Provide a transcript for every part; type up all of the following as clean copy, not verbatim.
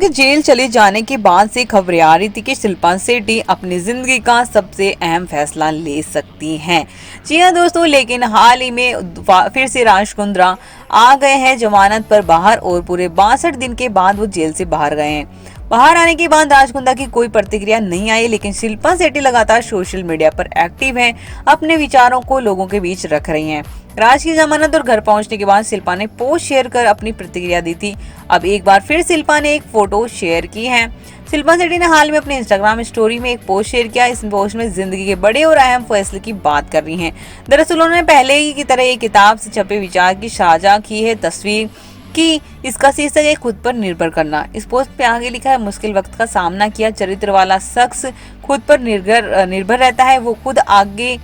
के जेल चले जाने के बाद से खबरें आ रही थी कि शिल्पा शेट्टी अपनी जिंदगी का सबसे अहम फैसला ले सकती हैं। जी हाँ दोस्तों, लेकिन हाल ही में फिर से राज कुंद्रा आ गए हैं जमानत पर बाहर और पूरे 62 दिन के बाद वो जेल से बाहर गए हैं। बाहर आने के बाद राज कुंद्रा की कोई प्रतिक्रिया नहीं आई, लेकिन शिल्पा शेट्टी लगातार सोशल मीडिया पर एक्टिव हैं, अपने विचारों को लोगों के बीच रख रही हैं। राज की जमानत और घर पहुंचने के बाद शिल्पा ने पोस्ट शेयर कर अपनी प्रतिक्रिया दी थी। अब एक बार फिर शिल्पा ने एक फोटो शेयर की है। शिल्पा शेट्टी ने हाल में अपने इंस्टाग्राम स्टोरी में एक पोस्ट शेयर किया। इस पोस्ट में जिंदगी के बड़े और अहम फैसले की बात कर रही हैं। दरअसल उन्होंने पहले ही की तरह एक किताब से छपे विचार की साझा की है तस्वीर कि इसका शीर्षक है खुद पर निर्भर करना। इस पोस्ट पे आगे लिखा है, मुश्किल वक्त का सामना किया चरित्र वाला शख्स खुद पर निर्भर रहता है। वो खुद आगे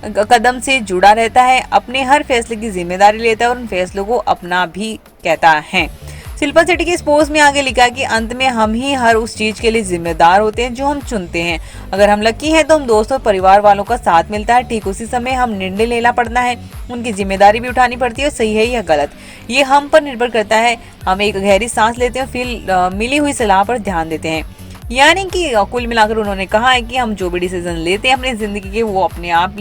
कदम से जुड़ा रहता है, अपने हर फैसले की जिम्मेदारी लेता है और उन फैसलों को अपना भी कहता है। शिल्पा शेट्टी के इस पोस्ट में आगे लिखा कि अंत में हम ही हर उस चीज के लिए जिम्मेदार होते हैं जो हम चुनते हैं। अगर हम लकी हैं तो हम दोस्तों और परिवार वालों का साथ मिलता है, ठीक उसी समय हम निर्णय लेना पड़ता है, उनकी जिम्मेदारी भी उठानी पड़ती है, सही है या गलत ये हम पर निर्भर करता है। हम एक गहरी सांस लेते हैं, फिर मिली हुई सलाह पर ध्यान देते हैं। यानी कि कुल मिलाकर उन्होंने कहा है कि हम जो भी डिसीजन लेते हैं अपनी जिंदगी के, वो अपने आप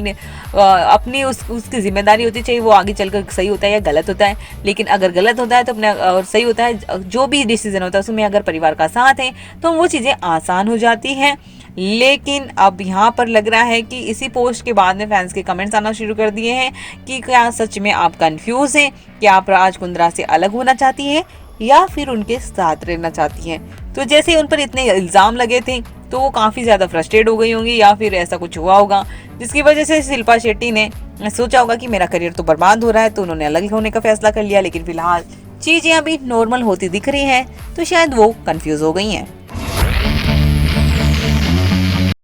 अपनी उसकी जिम्मेदारी होती है, चाहे वो आगे चलकर सही होता है या गलत होता है। लेकिन अगर गलत होता है तो अपने और सही होता है, जो भी डिसीजन होता है उसमें अगर परिवार का साथ है तो वो चीज़ें आसान हो जाती हैं। लेकिन अब यहाँ पर लग रहा है कि इसी पोस्ट के बाद में फैंस के कमेंट्स आना शुरू कर दिए हैं कि क्या सच में आप कंफ्यूज हैं कि आप राज कुंद्रा से अलग होना चाहती हैं या फिर उनके साथ रहना चाहती हैं। तो जैसे उन पर इतने इल्जाम लगे थे तो वो काफ़ी ज़्यादा फ्रस्ट्रेट हो गई होंगी या फिर ऐसा कुछ हुआ होगा जिसकी वजह से शिल्पा शेट्टी ने सोचा होगा कि मेरा करियर तो बर्बाद हो रहा है, तो उन्होंने अलग होने का फैसला कर लिया। लेकिन फिलहाल चीज़ें अभी नॉर्मल होती दिख रही हैं तो शायद वो कंफ्यूज हो गई हैं।